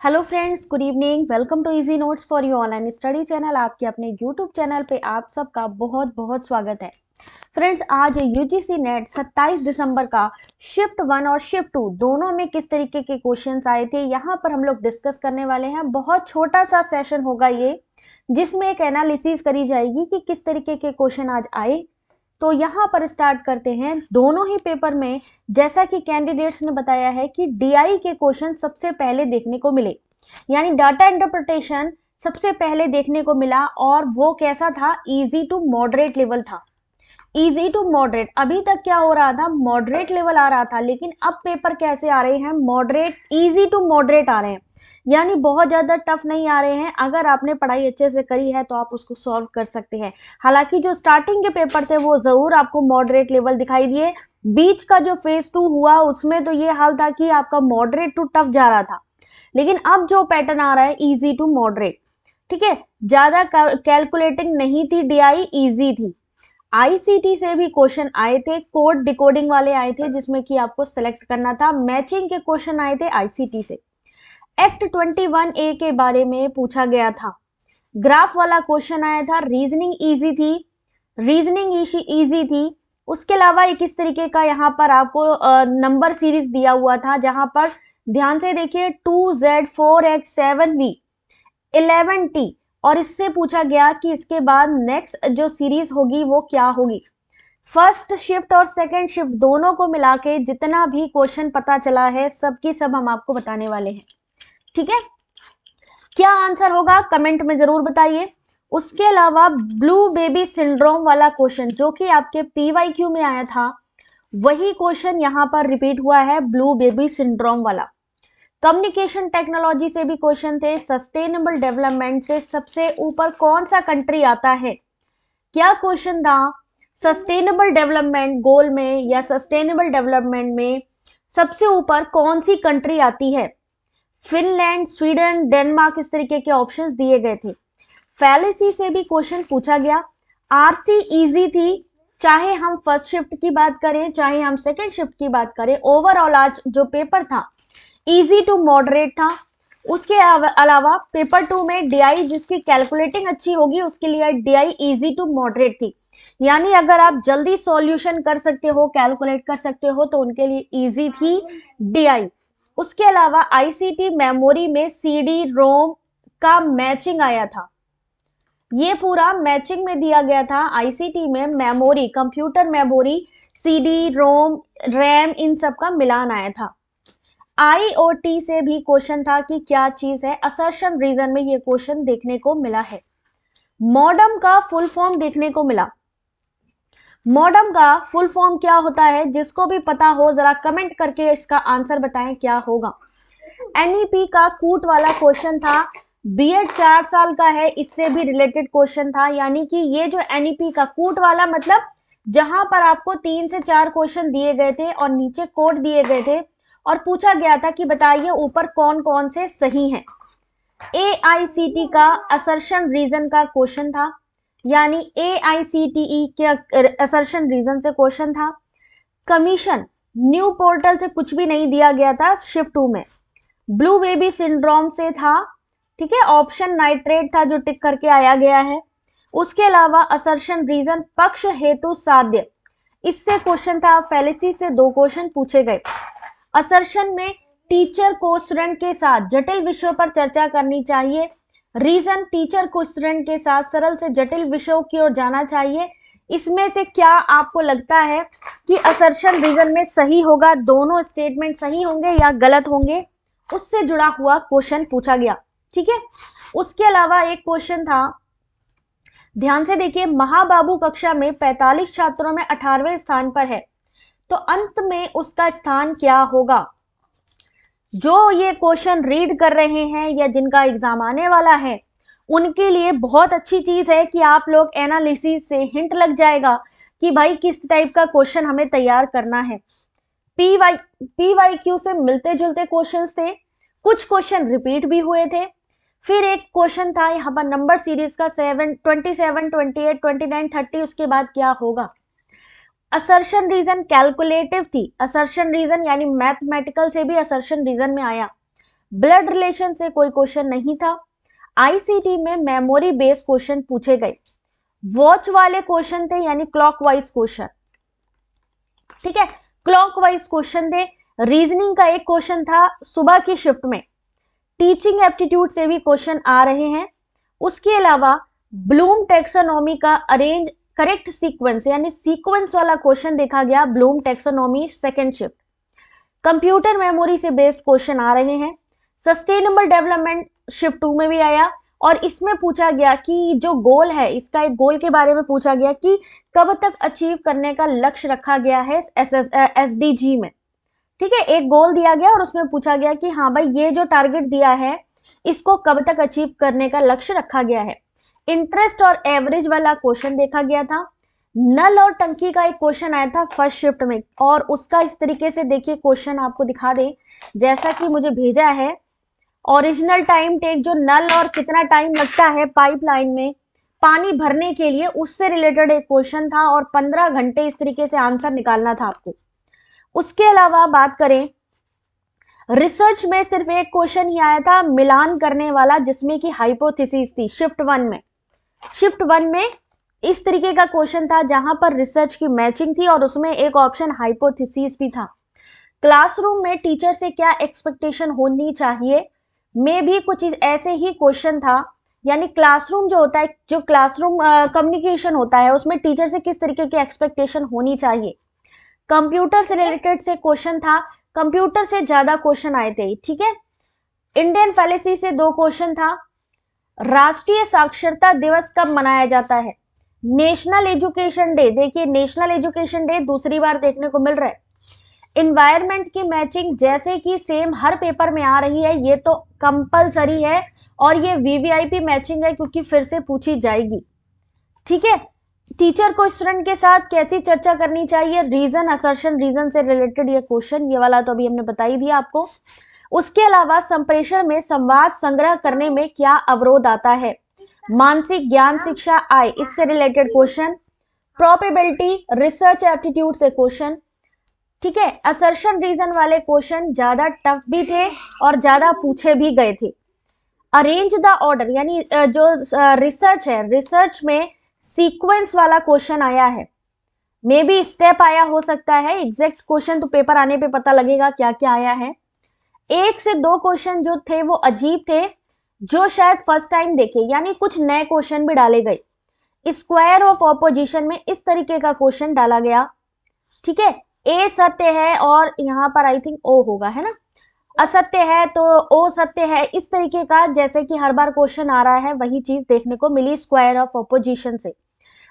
Hello friends, good evening. Welcome to easy notes for you online study channel. आपके अपने YouTube channel पे आप सबका बहुत बहुत स्वागत है। फ्रेंड्स, आज यूजीसी नेट 27 दिसंबर का शिफ्ट 1 और शिफ्ट 2 दोनों में किस तरीके के क्वेश्चंस आए थे, यहाँ पर हम लोग डिस्कस करने वाले हैं। बहुत छोटा सा सेशन होगा ये, जिसमें एक एनालिसिस करी जाएगी कि किस तरीके के क्वेश्चन आज आए। तो यहाँ पर स्टार्ट करते हैं। दोनों ही पेपर में जैसा कि कैंडिडेट्स ने बताया है कि डीआई के क्वेश्चन सबसे पहले देखने को मिले, यानी डाटा इंटरप्रिटेशन सबसे पहले देखने को मिला। और वो कैसा था? इजी टू मॉडरेट लेवल था। इजी टू मॉडरेट, अभी तक क्या हो रहा था? मॉडरेट लेवल आ रहा था, लेकिन अब पेपर कैसे आ रहे हैं? मॉडरेट, इजी टू मॉडरेट आ रहे हैं, यानी बहुत ज्यादा टफ नहीं आ रहे हैं। अगर आपने पढ़ाई अच्छे से करी है तो आप उसको सॉल्व कर सकते हैं। हालांकि जो स्टार्टिंग के पेपर थे वो जरूर आपको मॉडरेट लेवल दिखाई दिए। बीच का जो फेज 2 हुआ उसमें तो ये हाल था कि आपका मॉडरेट टू टफ जा रहा था, लेकिन अब जो पैटर्न आ रहा है इजी टू मॉडरेट, ठीक है। ज्यादा कैलकुलेटिंग नहीं थी, डीआई इजी थी। आईसीटी से भी क्वेश्चन आए थे, कोड डिकोडिंग वाले आए थे, जिसमें कि आपको सेलेक्ट करना था। मैचिंग के क्वेश्चन आए थे आईसीटी से। एक्ट 21A के बारे में पूछा गया था। ग्राफ वाला क्वेश्चन आया था। रीजनिंग इजी थी, रीजनिंग इजी थी। उसके अलावा एक इस तरीके का यहाँ पर आपको नंबर सीरीज दिया हुआ था, जहां पर ध्यान से देखिए 2Z 4X 7V 11T, और इससे पूछा गया कि इसके बाद नेक्स्ट जो सीरीज होगी वो क्या होगी। फर्स्ट शिफ्ट और सेकंड शिफ्ट दोनों को मिला के जितना भी क्वेश्चन पता चला है सबकी सब हम आपको बताने वाले हैं, ठीक है। क्या आंसर होगा कमेंट में जरूर बताइए। उसके अलावा ब्लू बेबी सिंड्रोम वाला क्वेश्चन जो कि आपके पीवाईक्यू में आया था, वही क्वेश्चन यहाँ पर रिपीट हुआ है, ब्लू बेबी सिंड्रोम वाला। कम्युनिकेशन टेक्नोलॉजी से भी क्वेश्चन थे। सस्टेनेबल डेवलपमेंट से सबसे ऊपर कौन सा कंट्री आता है? क्या क्वेश्चन था? सस्टेनेबल डेवलपमेंट गोल में या सस्टेनेबल डेवलपमेंट में सबसे ऊपर कौन सी कंट्री आती है? फिनलैंड, स्वीडन, डेनमार्क, इस तरीके के ऑप्शंस दिए गए थे। फैलेसी से भी क्वेश्चन पूछा गया। आरसी इजी थी, चाहे हम फर्स्ट शिफ्ट की बात करें चाहे हम सेकेंड शिफ्ट की बात करें। ओवरऑल आज जो पेपर था इजी टू मॉडरेट था। उसके अलावा पेपर 2 में डीआई जिसकी कैलकुलेटिंग अच्छी होगी उसके लिए डीआई इजी टू मॉडरेट थी, यानी अगर आप जल्दी सॉल्यूशन कर सकते हो, कैलकुलेट कर सकते हो, तो उनके लिए इजी थी डीआई। उसके अलावा आईसीटी मेमोरी में सीडी रोम का मैचिंग आया था। ये पूरा मैचिंग में दिया गया था। आईसीटी में memory, computer memory, CD ROM, RAM, इन सब का मिलान आया था। आईओटी से भी क्वेश्चन था कि क्या चीज है। असर्शन रीजन में ये क्वेश्चन देखने को मिला है। मॉडम का फुल फॉर्म देखने को मिला। मॉडम का फुल फॉर्म क्या होता है? जिसको भी पता हो जरा कमेंट करके इसका आंसर बताएं क्या होगा। एनईपी का कूट वाला क्वेश्चन था। बीएड 4 साल का है, इससे भी रिलेटेड क्वेश्चन था, यानी कि ये जो एनईपी का कूट वाला मतलब जहां पर आपको 3 से 4 क्वेश्चन दिए गए थे और नीचे कोड दिए गए थे और पूछा गया था कि बताइए ऊपर कौन कौन से सही हैं। एआईसीटी का असर्शन रीजन का क्वेश्चन था, यानी एआईसीटीई के असर्शन रीजन से क्वेश्चन था। कमीशन न्यू पोर्टल से कुछ भी नहीं दिया गया था शिफ्ट 2 में। ब्लू बेबी सिंड्रोम से था, ठीक है, ऑप्शन नाइट्रेट था जो टिक करके आया गया है। उसके अलावा असर्शन रीजन पक्ष हेतु साध्य, इससे क्वेश्चन था। फैलेसी से 2 क्वेश्चन पूछे गए। असर्शन में टीचर को स्टूडेंट के साथ जटिल विषयों पर चर्चा करनी चाहिए। रीजन टीचर को स्टूडेंट के साथ सरल से जटिल विषयों की ओर जाना चाहिए। इसमें से क्या आपको लगता है कि असर्शन रीजन में सही होगा? दोनों स्टेटमेंट सही होंगे या गलत होंगे? उससे जुड़ा हुआ क्वेश्चन पूछा गया, ठीक है। उसके अलावा एक क्वेश्चन था, ध्यान से देखिए, महाबाबू कक्षा में 45 छात्रों में 18वें स्थान पर है, तो अंत में उसका स्थान क्या होगा? जो ये क्वेश्चन रीड कर रहे हैं या जिनका एग्जाम आने वाला है उनके लिए बहुत अच्छी चीज है कि आप लोग एनालिसिस से हिंट लग जाएगा कि भाई किस टाइप का क्वेश्चन हमें तैयार करना है। पीवाईक्यू से मिलते जुलते क्वेश्चंस थे, कुछ क्वेश्चन रिपीट भी हुए थे। फिर एक क्वेश्चन था यहाँ पर नंबर सीरीज का 7, 27, 28, 29, 30, उसके बाद क्या होगा। असर्शन रीजन कैलकुलेटिव थी। असर्शन रीजन यानी मैथमेटिकल से भी असर्शन रीजन में आया। ब्लड रिलेशन से कोई क्वेश्चन नहीं था। आईसीटी में मेमोरी बेस्ड क्वेश्चन पूछे गए, वॉच वाले क्वेश्चन थे यानी क्लॉकवाइज क्वेश्चन, ठीक है, क्लॉकवाइज क्वेश्चन थे। रीजनिंग का एक क्वेश्चन था सुबह की शिफ्ट में, टीचिंग एप्टीट्यूड से भी क्वेश्चन आ रहे हैं। उसके अलावा ब्लूम टेक्सोनॉमी का अरेंज करेक्ट सीक्वेंस यानी सीक्वेंस वाला क्वेश्चन देखा गया, Bloom taxonomy second shift. Computer memory से बेस्ड क्वेश्चन आ रहे हैं। सस्टेनेबल डेवलपमेंट शिफ्ट 2 में भी आया और इसमें पूछा गया कि जो गोल है, इसका एक गोल के बारे में पूछा गया कि कब तक अचीव करने का लक्ष्य रखा गया है एसडीजी में, ठीक है, एक गोल दिया गया और उसमें पूछा गया कि हाँ भाई ये जो टारगेट दिया है इसको कब तक अचीव करने का लक्ष्य रखा गया है। इंटरेस्ट और एवरेज वाला क्वेश्चन देखा गया था। नल और टंकी का एक क्वेश्चन आया था फर्स्ट शिफ्ट में और उसका इस तरीके से देखिए क्वेश्चन आपको दिखा दे जैसा कि मुझे भेजा है। ओरिजिनल टाइम टेक जो नल और कितना टाइम लगता है पाइपलाइन में पानी भरने के लिए, उससे रिलेटेड एक क्वेश्चन था और 15 घंटे इस तरीके से आंसर निकालना था आपको। उसके अलावा बात करें रिसर्च में सिर्फ एक क्वेश्चन ही आया था मिलान करने वाला, जिसमें कि हाइपोथेसिस थी शिफ्ट 1 में। शिफ्ट 1 में इस तरीके का क्वेश्चन था जहां पर रिसर्च की मैचिंग थी और उसमें एक ऑप्शन हाइपोथेसिस भी था। क्लासरूम में टीचर से क्या एक्सपेक्टेशन होनी चाहिए में भी कुछ ऐसे ही क्वेश्चन था, यानी क्लासरूम जो होता है, जो क्लासरूम कम्युनिकेशन होता है उसमें टीचर से किस तरीके की एक्सपेक्टेशन होनी चाहिए। कंप्यूटर से रिलेटेड से क्वेश्चन था, कंप्यूटर से ज्यादा क्वेश्चन आए थे, ठीक है। इंडियन फैलेसी से 2 क्वेश्चन था। राष्ट्रीय साक्षरता दिवस कब मनाया जाता है। नेशनल एजुकेशन डे, देखिए नेशनल एजुकेशन डे दूसरी बार देखने को मिल रहा है। इन्वायरमेंट की मैचिंग जैसे कि सेम हर पेपर में आ रही है, ये तो कंपलसरी है और ये वीवीआईपी मैचिंग है क्योंकि फिर से पूछी जाएगी, ठीक है। टीचर को स्टूडेंट के साथ कैसी चर्चा करनी चाहिए, रीजन असर्शन रीजन से रिलेटेड ये क्वेश्चन, ये वाला तो अभी हमने बता ही दिया आपको। उसके अलावा संप्रेषण में संवाद संग्रह करने में क्या अवरोध आता है, मानसिक ज्ञान शिक्षा आय, इससे related question. Probability research aptitude से क्वेश्चन, ठीक है। असर्शन रीजन वाले क्वेश्चन ज्यादा टफ भी थे और ज्यादा पूछे भी गए थे। अरेंज द ऑर्डर यानी जो रिसर्च है, रिसर्च में सीक्वेंस वाला क्वेश्चन आया है, मे बी स्टेप आया हो सकता है, एग्जैक्ट क्वेश्चन तो पेपर आने पे पता लगेगा क्या क्या आया है। 1 से 2 क्वेश्चन जो थे वो अजीब थे, जो शायद फर्स्ट टाइम देखे, यानी कुछ नए क्वेश्चन भी डाले गए। स्क्वायर ऑफ ऑपोजिशन में इस तरीके का क्वेश्चन डाला गया, ठीक है। ए सत्य है और यहाँ पर आई थिंक ओ होगा, है ना, असत्य है तो ओ सत्य है, इस तरीके का जैसे कि हर बार क्वेश्चन आ रहा है वही चीज देखने को मिली स्क्वायर ऑफ ऑपोजिशन से।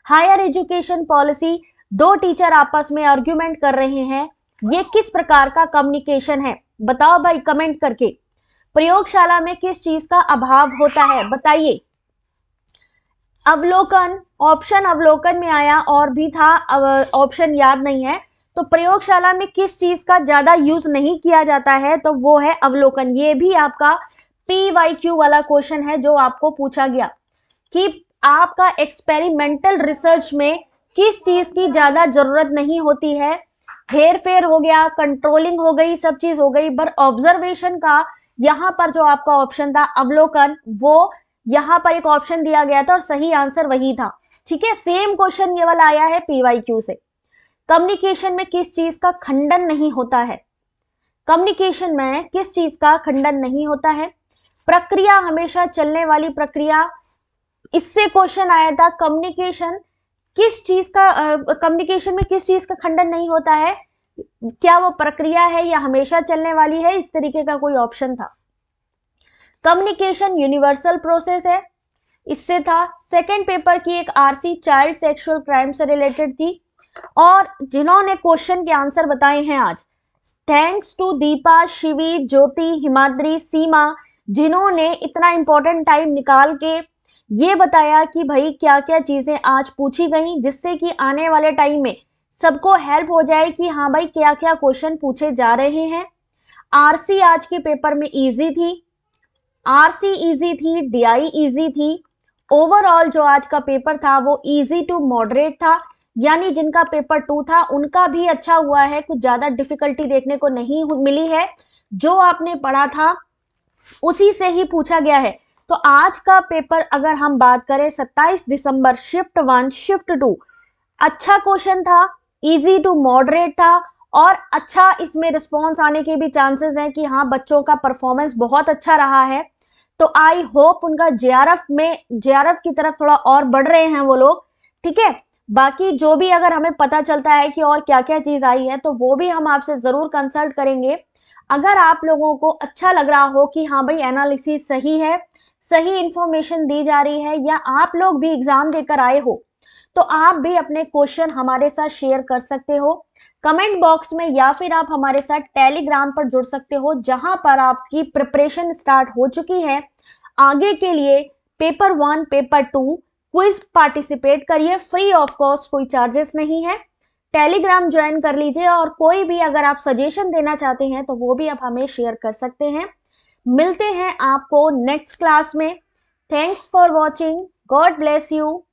हायर एजुकेशन पॉलिसी, 2 टीचर आपस में आर्ग्यूमेंट कर रहे हैं, ये किस प्रकार का कम्युनिकेशन है, बताओ भाई कमेंट करके। प्रयोगशाला में किस चीज का अभाव होता है, बताइए। अवलोकन, ऑप्शन अवलोकन में आया और भी था, ऑप्शन याद नहीं है। तो प्रयोगशाला में किस चीज का ज्यादा यूज नहीं किया जाता है, तो वो है अवलोकन। ये भी आपका PYQ वाला क्वेश्चन है जो आपको पूछा गया कि आपका एक्सपेरिमेंटल रिसर्च में किस चीज की ज्यादा जरूरत नहीं होती है। हेर फेर हो गया, कंट्रोलिंग हो गई, सब चीज हो गई, पर ऑब्जर्वेशन का यहाँ पर जो आपका ऑप्शन था अवलोकन, वो यहाँ पर एक ऑप्शन दिया गया था और सही आंसर वही था, ठीक है। सेम क्वेश्चन ये वाला आया है PYQ से। कम्युनिकेशन में किस चीज का खंडन नहीं होता है, कम्युनिकेशन में किस चीज का खंडन नहीं होता है। प्रक्रिया हमेशा चलने वाली प्रक्रिया, इससे क्वेश्चन आया था कम्युनिकेशन किस चीज का कम्युनिकेशन में किस चीज का खंडन नहीं होता है, क्या वो प्रक्रिया है या हमेशा चलने वाली है, इस तरीके का कोई ऑप्शन था। कम्युनिकेशन यूनिवर्सल प्रोसेस है, इससे था। सेकेंड पेपर की एक RC चाइल्ड सेक्सुअल क्राइम से रिलेटेड थी और जिन्होंने क्वेश्चन के आंसर बताए हैं आज, थैंक्स टू दीपा, शिवी, ज्योति, हिमाद्री, सीमा, जिन्होंने इतना इंपॉर्टेंट टाइम निकाल के ये बताया कि भाई क्या क्या चीजें आज पूछी गई, जिससे कि आने वाले टाइम में सबको हेल्प हो जाए कि हाँ भाई क्या क्या क्वेश्चन पूछे जा रहे हैं। RC आज के पेपर में इजी थी, RC इजी थी, DI इजी थी। ओवरऑल जो आज का पेपर था वो इजी टू मॉडरेट था, यानी जिनका पेपर 2 था उनका भी अच्छा हुआ है, कुछ ज्यादा डिफिकल्टी देखने को नहीं मिली है। जो आपने पढ़ा था उसी से ही पूछा गया है। तो आज का पेपर अगर हम बात करें 27 दिसंबर शिफ्ट 1 शिफ्ट 2, अच्छा क्वेश्चन था, इजी टू मॉडरेट था और अच्छा इसमें रिस्पॉन्स आने के भी चांसेस हैं कि हाँ बच्चों का परफॉर्मेंस बहुत अच्छा रहा है। तो आई होप उनका जेआरएफ की तरफ थोड़ा और बढ़ रहे हैं वो लोग, ठीक है। बाकी जो भी अगर हमें पता चलता है कि और क्या क्या चीज आई है तो वो भी हम आपसे जरूर कंसल्ट करेंगे। अगर आप लोगों को अच्छा लग रहा हो कि हाँ भाई एनालिसिस सही है, सही इंफॉर्मेशन दी जा रही है, या आप लोग भी एग्जाम देकर आए हो, तो आप भी अपने क्वेश्चन हमारे साथ शेयर कर सकते हो कमेंट बॉक्स में, या फिर आप हमारे साथ टेलीग्राम पर जुड़ सकते हो जहां पर आपकी प्रिपरेशन स्टार्ट हो चुकी है आगे के लिए। पेपर 1 पेपर 2 क्विज पार्टिसिपेट करिए, फ्री ऑफ कॉस्ट, कोई चार्जेस नहीं है। टेलीग्राम ज्वाइन कर लीजिए और कोई भी अगर आप सजेशन देना चाहते हैं तो वो भी आप हमें शेयर कर सकते हैं। मिलते हैं आपको नेक्स्ट क्लास में। Thanks for watching, God bless you.